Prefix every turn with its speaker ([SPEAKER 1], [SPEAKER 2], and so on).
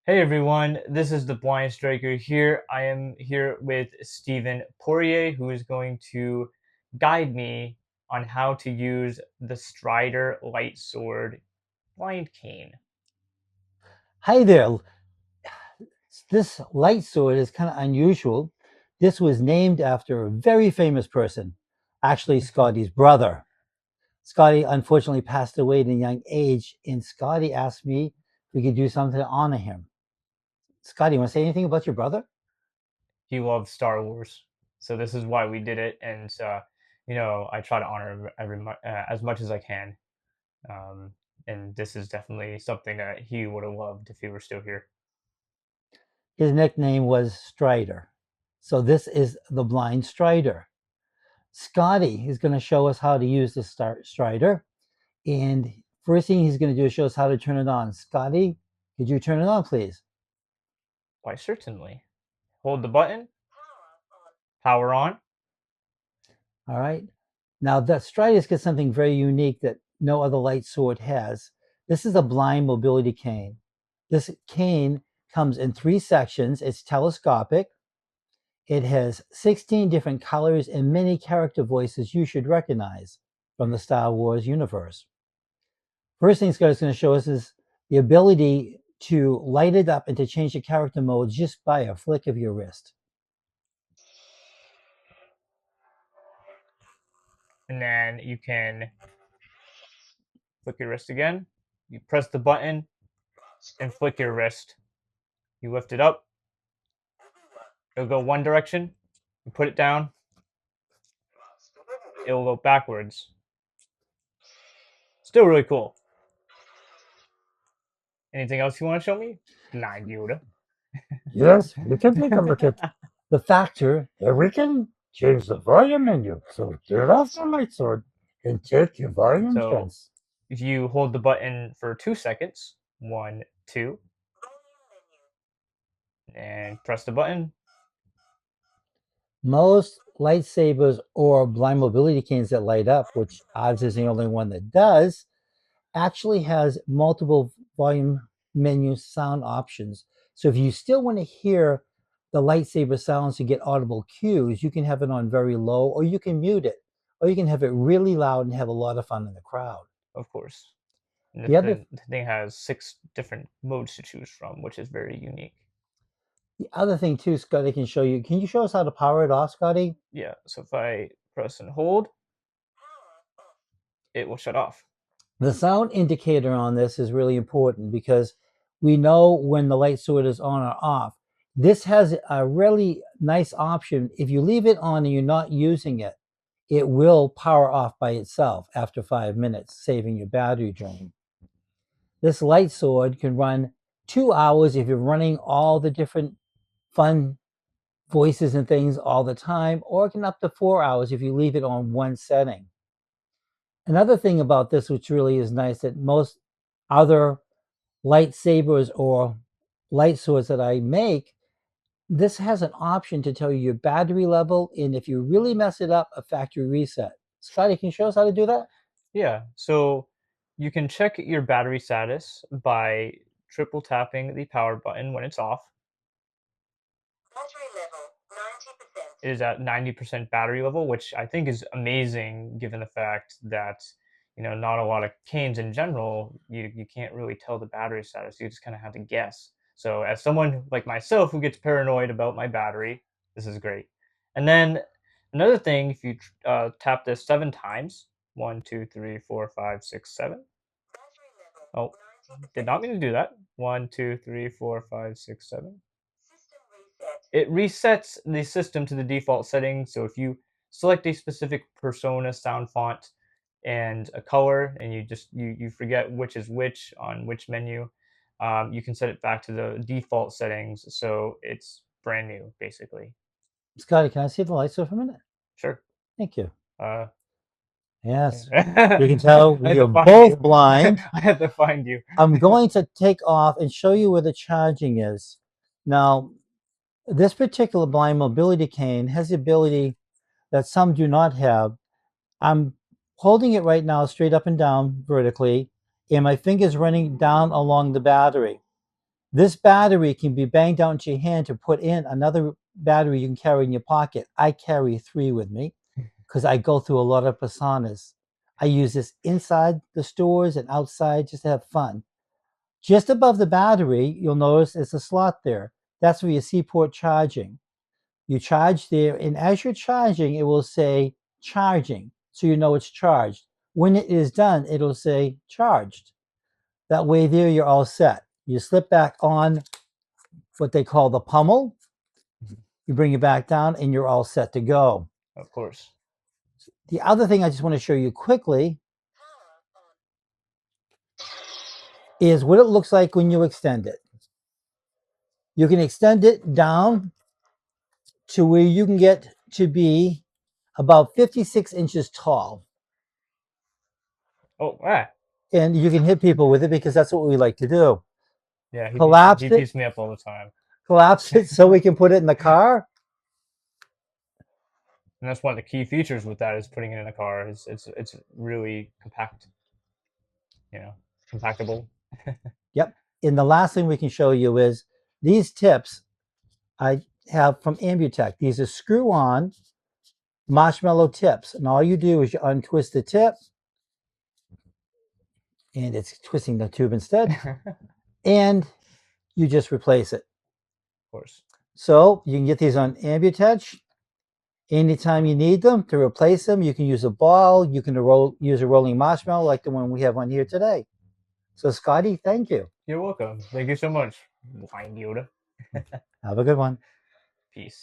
[SPEAKER 1] Hey everyone, this is the Blind Striker here. I am here with Stephen Poirier, who is going to guide me on how to use the Strider Light Sword Blind Cane.
[SPEAKER 2] Hi there. This light sword is kind of unusual. This was named after a very famous person, actually Scotty's brother. Scotty unfortunately passed away at a young age, and Scotty asked me if we could do something to honor him. Scotty, you want to say anything about your brother?
[SPEAKER 1] He loves Star Wars, so this is why we did it, and I try to honor him as much as I can. Um, and this is definitely something that he would have loved if he were still here.
[SPEAKER 2] His nickname was Strider. So this is the blind Strider. Scotty is going to show us how to use the Strider. And first thing he's going to do is show us how to turn it on. Scotty, could you turn it on, please?
[SPEAKER 1] Why, certainly. Hold the button, power on.
[SPEAKER 2] All right. Now, the Stridus gets something very unique that no other light sword has. This is a blind mobility cane. This cane comes in three sections. It's telescopic. It has 16 different colors and many character voices you should recognize from the Star Wars universe. First thing Scott is going to show us is the ability to light it up and to change the character mode just by a flick of your wrist.
[SPEAKER 1] And then you can flick your wrist again. You press the button and flick your wrist. You lift it up. It'll go one direction. You put it down. It'll go backwards. Still really cool. Anything else you want to show me? Nah, Yoda.
[SPEAKER 3] Yes, we can take a look at
[SPEAKER 2] The factor,
[SPEAKER 3] and we can change the volume menu. So turn off the light sword and check your volume
[SPEAKER 1] So
[SPEAKER 3] trends.
[SPEAKER 1] if you hold the button for 2 seconds, one, two, and press the button.
[SPEAKER 2] most lightsabers or blind mobility canes that light up, which ours is the only one that does, actually has multiple volume menu sound options. So if you still want to hear the lightsaber sounds to get audible cues, you can have it on very low, or you can mute it, or you can have it really loud and have a lot of fun in the crowd.
[SPEAKER 1] Of course. And
[SPEAKER 2] The other
[SPEAKER 1] the thing has 6 different modes to choose from, which is very unique.
[SPEAKER 2] the other thing too, Scotty can show you. Can you show us how to power it off, Scotty?
[SPEAKER 1] Yeah, so if I press and hold, it will shut off.
[SPEAKER 2] The sound indicator on this is really important because we know when the light sword is on or off. This has a really nice option. If you leave it on and you're not using it, it will power off by itself after 5 minutes, saving your battery drain. This light sword can run 2 hours if you're running all the different fun voices and things all the time, or it can up to 4 hours if you leave it on one setting. Another thing about this, which really is nice, that most other lightsabers or light swords that I make, this has an option to tell you your battery level, and if you really mess it up, a factory reset. Scotty, can you show us how to do that?
[SPEAKER 1] Yeah, so you can check your battery status by triple tapping the power button when it's off.
[SPEAKER 4] Battery level 90%.
[SPEAKER 1] It is at 90% battery level, which I think is amazing given the fact that not a lot of canes in general, you can't really tell the battery status. You just kind of have to guess. So as someone like myself who gets paranoid about my battery, this is great. And then another thing, if you tap this 7 times, one, two, three, four, five, six, seven.
[SPEAKER 4] Battery level
[SPEAKER 1] Oh, did
[SPEAKER 4] 90%.
[SPEAKER 1] not mean to do that. One, two, three, four, five, six, seven.
[SPEAKER 4] System reset.
[SPEAKER 1] It resets the system to the default settings. So if you select a specific persona sound font and a color, and you forget which is which on which menu, you can set it back to the default settings, so it's brand new basically.
[SPEAKER 2] Scotty, can I see the light sword for a minute?
[SPEAKER 1] Sure.
[SPEAKER 2] Thank you.
[SPEAKER 1] uh
[SPEAKER 2] Yes, you can tell
[SPEAKER 1] I had
[SPEAKER 2] we are
[SPEAKER 1] to find
[SPEAKER 2] both
[SPEAKER 1] you.
[SPEAKER 2] blind.
[SPEAKER 1] I had to find you.
[SPEAKER 2] I'm going to take off and show you where the charging is. Now, this particular blind mobility cane has the ability that some do not have. I'm holding it right now straight up and down vertically, and my finger's running down along the battery. This battery can be banged out into your hand to put in another battery you can carry in your pocket. I carry 3 with me because I go through a lot of personas. I use this inside the stores and outside just to have fun. Just above the battery, you'll notice there's a slot there. That's for your C-port charging. You charge there, and as you're charging, it will say charging, so you know it's charged. When it is done, it'll say charged. That way there, you're all set. You slip back on what they call the pummel. You bring it back down, and you're all set to go.
[SPEAKER 1] Of course.
[SPEAKER 2] The other thing I just want to show you quickly is what it looks like when you extend it. You can extend it down to where you can get to be about 56 inches tall.
[SPEAKER 1] Oh, ah.
[SPEAKER 2] And you can hit people with it because that's what we like to do.
[SPEAKER 1] Yeah,
[SPEAKER 2] Collapse
[SPEAKER 1] he
[SPEAKER 2] it,
[SPEAKER 1] beats me up all the time.
[SPEAKER 2] collapse it so we can put it in the car.
[SPEAKER 1] And that's one of the key features with that is putting it in a car. It's really compact, compactable.
[SPEAKER 2] Yep. And the last thing we can show you is these tips I have from Ambutech. These are screw-on marshmallow tips. And all you do is you untwist the tip, and it's twisting the tube instead, and you just replace it.
[SPEAKER 1] Of course.
[SPEAKER 2] So you can get these on Ambutech. Anytime you need them to replace them, you can use a ball. You can use a rolling marshmallow like the one we have on here today. So, Scotty, thank you.
[SPEAKER 1] You're welcome. Thank you so much. Blind Yoda.
[SPEAKER 2] Have a good one.
[SPEAKER 1] Peace.